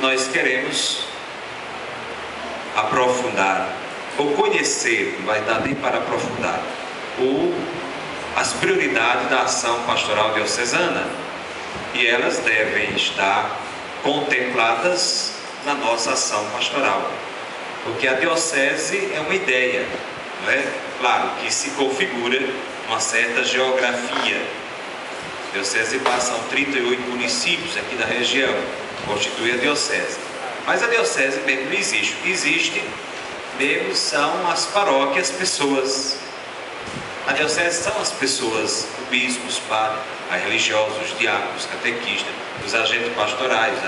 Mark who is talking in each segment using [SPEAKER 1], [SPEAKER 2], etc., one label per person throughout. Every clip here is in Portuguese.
[SPEAKER 1] nós queremos aprofundar, ou conhecer, não vai dar nem para aprofundar, as prioridades da ação pastoral diocesana, e elas devem estar contempladas na nossa ação pastoral, porque a diocese é uma ideia, não é? Claro que se configura uma certa geografia. A diocese passam 38 municípios aqui da região, constitui a diocese, mas a diocese mesmo não existe. O que existe mesmo são as paróquias, pessoas. A diocese são as pessoas, os bispos, padres, os religiosos, os diáconos, catequistas, os agentes pastorais,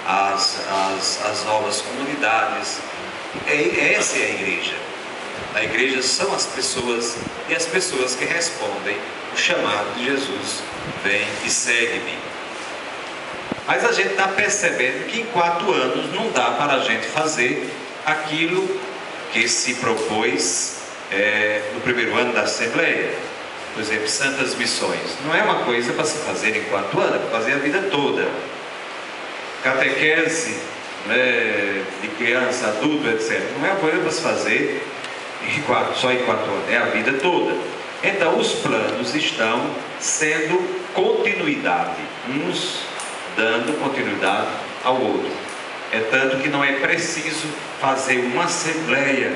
[SPEAKER 1] as novas comunidades. Essa é a igreja. A igreja são as pessoas, e as pessoas que respondem o chamado de Jesus: vem e segue-me. Mas a gente está percebendo que em 4 anos não dá para a gente fazer aquilo que se propôs no primeiro ano da Assembleia. Por exemplo, Santas Missões. Não é uma coisa para se fazer em 4 anos, é para fazer a vida toda. Catequese, de criança, adulto, etc. Não é uma coisa para se fazer só em 4 anos, é a vida toda. Então os planos estão sendo continuidade, uns dando continuidade ao outro. É tanto que não é preciso fazer uma assembleia,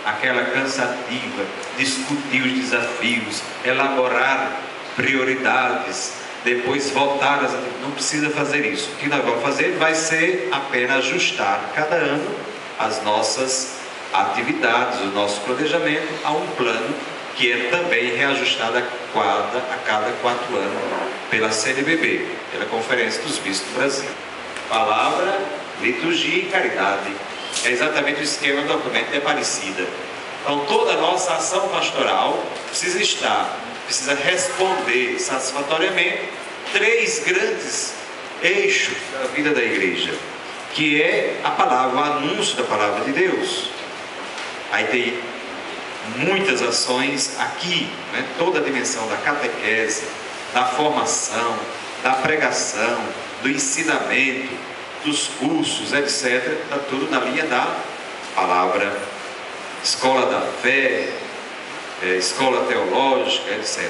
[SPEAKER 1] aquela cansativa, discutir os desafios, elaborar prioridades, depois voltar às... Não precisa fazer isso. O que nós vamos fazer vai ser apenas ajustar cada ano as nossas atividades, o nosso planejamento a um plano que é também reajustado a cada 4 anos pela CNBB, pela Conferência dos Bispos do Brasil. Palavra, liturgia e caridade. É exatamente o esquema do documento de Aparecida. Então toda a nossa ação pastoral precisa responder satisfatoriamente 3 grandes eixos da vida da igreja, que é a palavra, o anúncio da palavra de Deus. Aí tem muitas ações aqui, toda a dimensão da catequese, da formação, da pregação, do ensinamento, dos cursos, etc. Está tudo na linha da palavra, escola da fé, escola teológica, etc.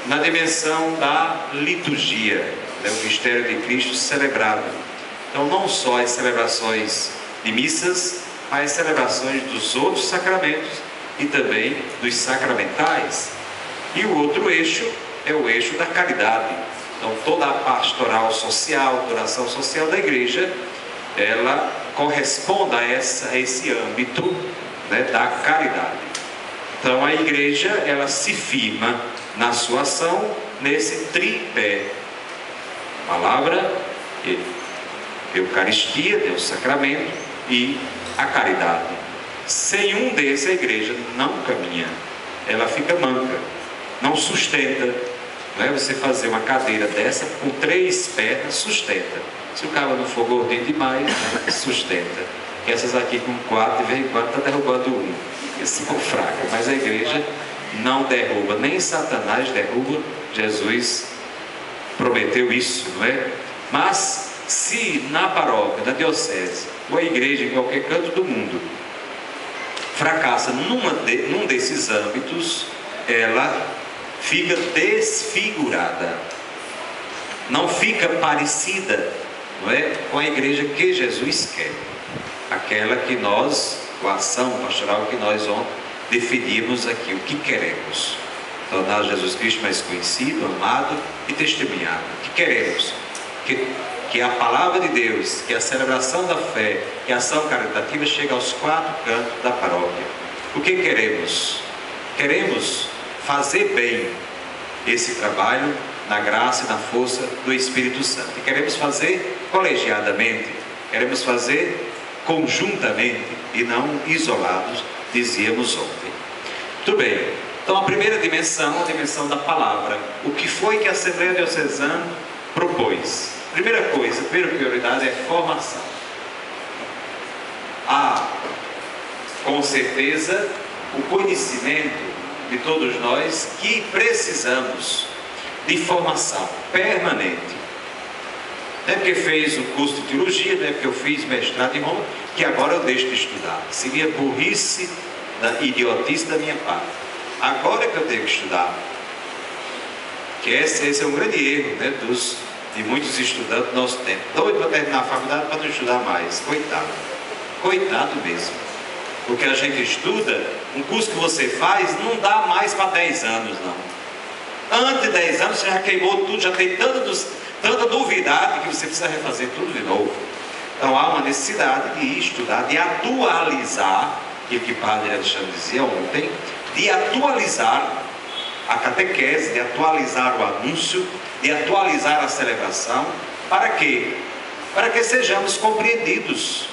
[SPEAKER 1] Na dimensão da liturgia, o mistério de Cristo celebrado. Então não só as celebrações de missas, mas as celebrações dos outros sacramentos e também dos sacramentais. E o outro eixo é o eixo da caridade. Então toda a pastoral social, a oração social da igreja, ela corresponde a esse âmbito, da caridade. Então a igreja, ela se firma na sua ação nesse tripé: palavra, Eucaristia, Deus sacramento, e a caridade. Sem um desses a igreja não caminha, ela fica manca, não sustenta. Não é você fazer uma cadeira dessa com 3 pernas, sustenta. Se o cara não for gordinho demais, sustenta. Que essas aqui com 4, de vez em quando está derrubando um, esse são fracas. Mas a igreja não derruba, nem Satanás derruba. Jesus prometeu isso, não é? Mas se na paróquia, na diocese, ou a igreja em qualquer canto do mundo fracassa num desses âmbitos, ela fica desfigurada, não fica parecida, não é, com a igreja que Jesus quer, aquela que nós, com a ação pastoral que nós ontem definimos aqui, o que queremos: tornar Jesus Cristo mais conhecido, amado e testemunhado. O que queremos? Que a palavra de Deus, que a celebração da fé, que a ação caritativa chegue aos 4 cantos da paróquia. O que queremos? Queremos fazer bem esse trabalho na graça e na força do Espírito Santo. E queremos fazer colegiadamente, queremos fazer conjuntamente e não isolados, dizíamos ontem. Muito bem. Então a primeira dimensão, a dimensão da palavra. O que foi que a Assembleia Diocesana propôs? Primeira coisa, primeira prioridade é formação. Há, com certeza, o conhecimento de todos nós que precisamos de formação permanente. Não é porque fez o curso de teologia, não é porque eu fiz mestrado em Roma, que agora eu deixo de estudar. Seria burrice, idiotice da minha parte. Agora é que eu tenho que estudar. Que esse é um grande erro, né, de muitos estudantes do nosso tempo. Doido para terminar a faculdade para não estudar mais. Coitado. Coitado mesmo. Porque a gente estuda, um curso que você faz não dá mais para 10 anos, não. Antes de 10 anos você já queimou tudo, já tem tanta novidade que você precisa refazer tudo de novo. Então há uma necessidade de estudar, de atualizar, aquilo que o padre Alexandre dizia ontem, de atualizar a catequese, de atualizar o anúncio, de atualizar a celebração. Para quê? Para que sejamos compreendidos,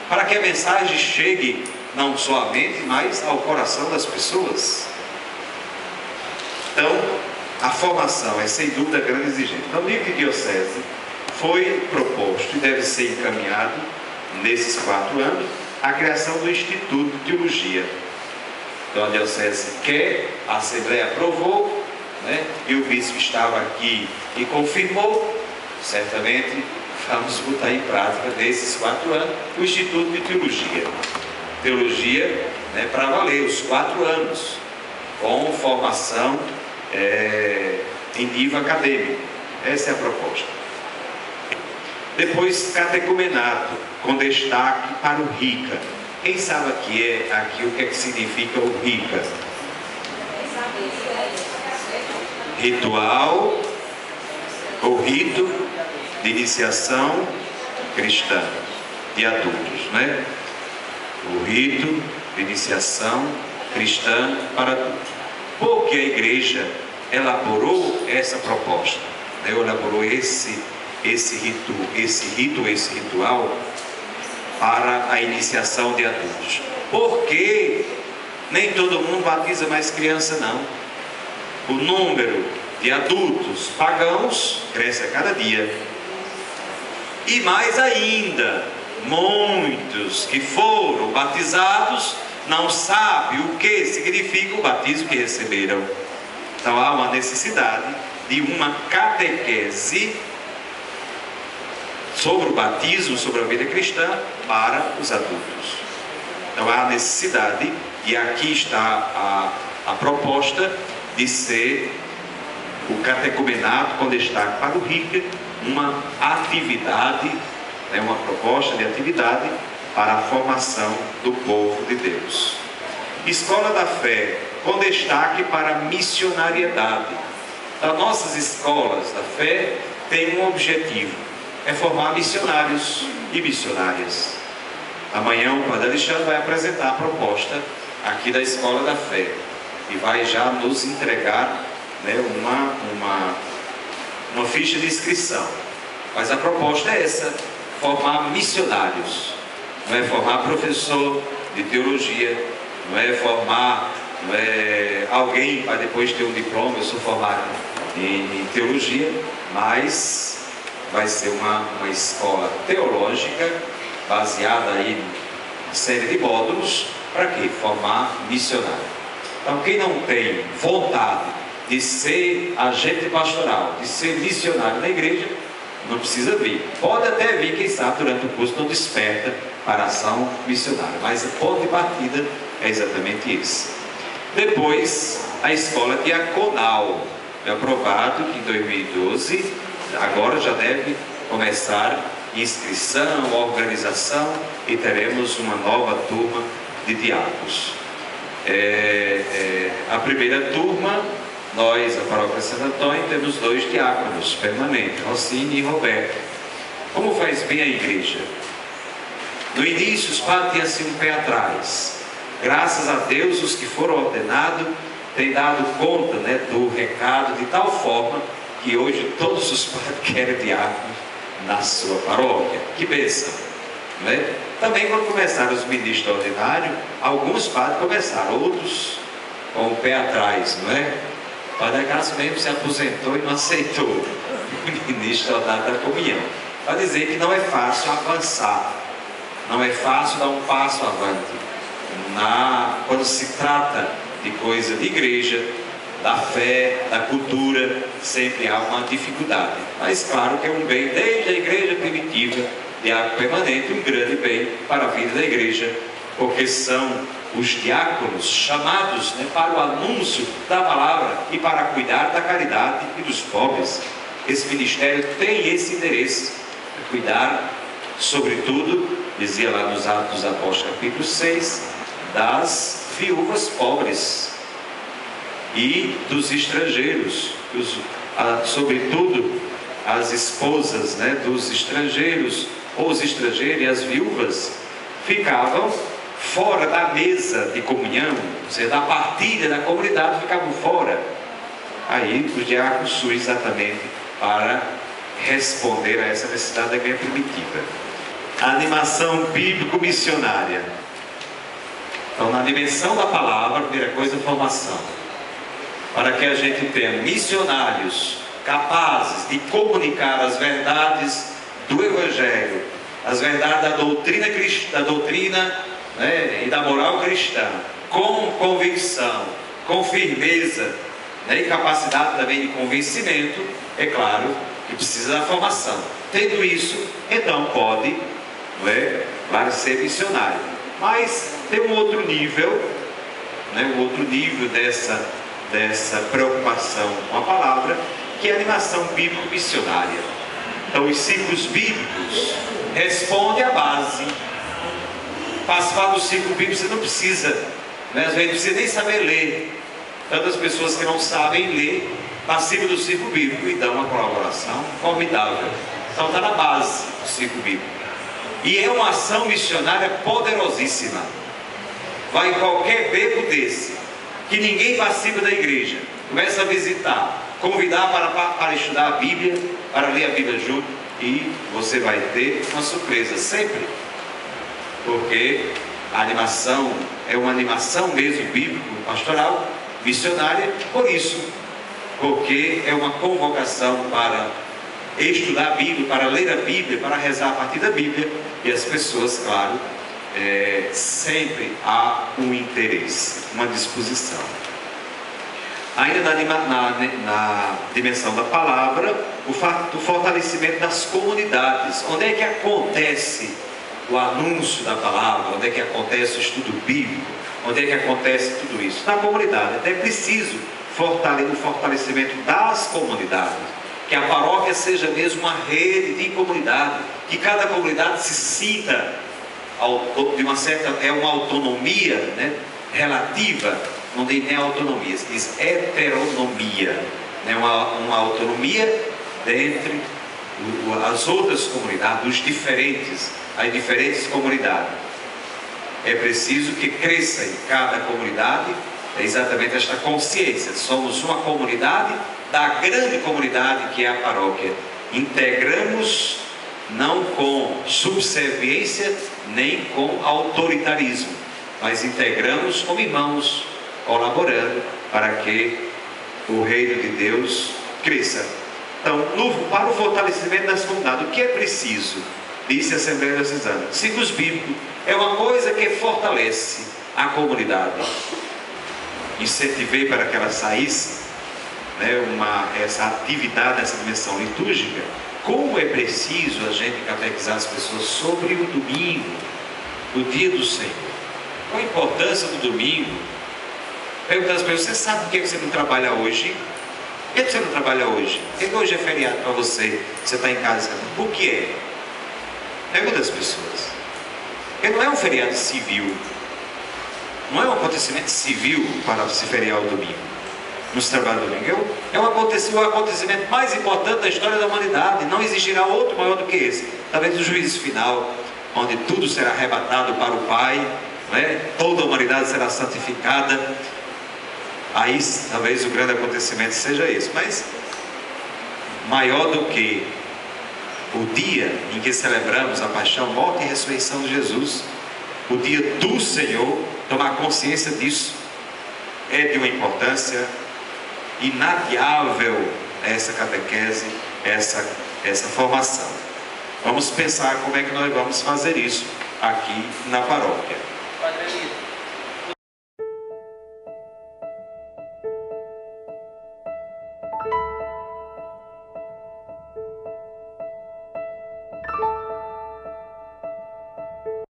[SPEAKER 1] para que a mensagem chegue não só à mente, mas ao coração das pessoas. Então, a formação é sem dúvida grande exigente. Então, o livro de diocese foi proposto e deve ser encaminhado nesses 4 anos a criação do Instituto de Teologia. Então a diocese quer, a Assembleia aprovou, né? E o bispo estava aqui e confirmou. Certamente vamos botar em prática nesses 4 anos o Instituto de Teologia. Teologia, né, para valer os 4 anos, com formação em nível acadêmico. Essa é a proposta. Depois, catecumenato, com destaque para o RICA. Quem sabe aqui o que é que significa o RICA? Ritual, ou rito de iniciação cristã de adultos, né? O rito de iniciação cristã para adultos. Porque a igreja elaborou essa proposta, né? Elaborou esse ritual para a iniciação de adultos. Porque nem todo mundo batiza mais criança, não. O número de adultos pagãos cresce a cada dia. E mais ainda, muitos que foram batizados não sabem o que significa o batismo que receberam. Então há uma necessidade de uma catequese sobre o batismo, sobre a vida cristã para os adultos. Então há necessidade, e aqui está a proposta de ser o catecumenato com destaque para o RICA, uma atividade, né, uma proposta de atividade para a formação do povo de Deus. Escola da Fé, com destaque para a missionariedade. Então, nossas escolas da fé têm um objetivo, é formar missionários e missionárias. Amanhã o padre Alexandre vai apresentar a proposta aqui da Escola da Fé e vai já nos entregar, né, uma ficha de inscrição. Mas a proposta é essa, formar missionários. Não é formar professor de teologia, não é formar alguém para depois ter um diploma. Eu sou formado em teologia, mas vai ser uma escola teológica baseada aí em série de módulos. Para quê? Formar missionário. Então, quem não tem vontade de ser agente pastoral, de ser missionário na igreja, não precisa vir. Pode até vir, quem sabe, durante o curso não desperta para a ação missionária, mas o ponto de partida é exatamente esse. Depois, a escola diaconal. É aprovado que em 2012, agora já deve começar inscrição, organização, e teremos uma nova turma de diáconos. A primeira turma, nós, a Paróquia Santo Antônio, temos 2 diáconos permanentes, Rossini e Roberto. Como faz bem a igreja? No início, os padres tinham assim um pé atrás. Graças a Deus, os que foram ordenados têm dado conta, né, do recado de tal forma que hoje todos os padres querem diáconos na sua paróquia. Que bênção, né? Também quando começaram os ministros ordinários, alguns padres começaram, outros com o pé atrás, não é? O padre Acácio mesmo se aposentou e não aceitou o ministro ordinário da comunhão. Para dizer que não é fácil avançar, não é fácil dar um passo avante quando se trata de coisa de igreja, da fé, da cultura, sempre há uma dificuldade. Mas claro que é um bem desde a igreja primitiva, diácono permanente, um grande bem para a vida da igreja, porque são os diáconos chamados, né, para o anúncio da palavra e para cuidar da caridade e dos pobres. Esse ministério tem esse interesse, cuidar, sobretudo, dizia lá nos Atos dos Apóstolos, capítulo 6, das viúvas pobres e dos estrangeiros, sobretudo as esposas, né, dos estrangeiros, ou os estrangeiros e as viúvas ficavam fora da mesa de comunhão, ou seja, da partilha da comunidade, ficavam fora. Aí os diáconos surgem exatamente para responder a essa necessidade da igreja primitiva. A animação bíblico-missionária. Então, na dimensão da palavra, a primeira coisa é formação. Para que a gente tenha missionários capazes de comunicar as verdades do Evangelho, as verdades da doutrina, né, e da moral cristã, com convicção, com firmeza, né, e capacidade também de convencimento, é claro que precisa da formação. Tendo isso, então pode, não é, claro, ser missionário. Mas tem um outro nível, né, um outro nível dessa preocupação com a palavra, que é a animação bíblico-missionária. Então, os ciclos bíblicos respondem à base. Participar do ciclo bíblico você não precisa, né? Às vezes não precisa nem saber ler. Tantas pessoas que não sabem ler participam do ciclo bíblico e dão uma colaboração formidável. Então está na base do ciclo bíblico. E é uma ação missionária poderosíssima. Vai em qualquer beco desse, que ninguém participa da igreja, começa a visitar, convidar para estudar a Bíblia, para ler a Bíblia junto, e você vai ter uma surpresa sempre. Porque a animação é uma animação mesmo bíblico, pastoral, missionária, por isso, porque é uma convocação para estudar a Bíblia, para ler a Bíblia, para rezar a partir da Bíblia, e as pessoas, claro, sempre há um interesse, uma disposição. Ainda na dimensão da palavra, o fortalecimento das comunidades. Onde é que acontece o anúncio da palavra? Onde é que acontece o estudo bíblico? Onde é que acontece tudo isso? Na comunidade. Até é preciso o fortalecimento das comunidades, que a paróquia seja mesmo uma rede de comunidade, que cada comunidade se sinta de uma certa, uma autonomia, né, relativa. Não diz nem autonomia, se diz heteronomia, né, uma autonomia dentre as outras comunidades, as diferentes comunidades. É preciso que cresça em cada comunidade exatamente esta consciência. Somos uma comunidade da grande comunidade que é a paróquia. Integramos não com subserviência nem com autoritarismo, mas integramos como irmãos, colaborando para que o reino de Deus cresça. Então, para o fortalecimento das comunidades, o que é preciso? Disse a Assembleia Diocesana. Ciclos bíblicos é uma coisa que fortalece a comunidade. Incentivei para que ela saísse, né, essa atividade, essa dimensão litúrgica. Como é preciso a gente catequizar as pessoas sobre o domingo, o dia do Senhor. Qual a importância do domingo? Perguntar às pessoas: você sabe por que você não trabalha hoje? Por que você não trabalha hoje? Por que hoje é feriado para você? Você está em casa? Por que é? Pergunta às pessoas. Porque não é um feriado civil. Não é um acontecimento civil para se feriar o domingo. Não se trabalha no domingo. É o acontecimento mais importante da história da humanidade. Não existirá outro maior do que esse. Talvez o juízo final, onde tudo será arrebatado para o Pai, né? Toda a humanidade será santificada. Aí talvez o grande acontecimento seja esse. Mas maior do que o dia em que celebramos a paixão, morte e ressurreição de Jesus, o dia do Senhor, tomar consciência disso é de uma importância inadiável essa catequese, essa formação. Vamos pensar como é que nós vamos fazer isso aqui na paróquia.
[SPEAKER 2] Padre Elito,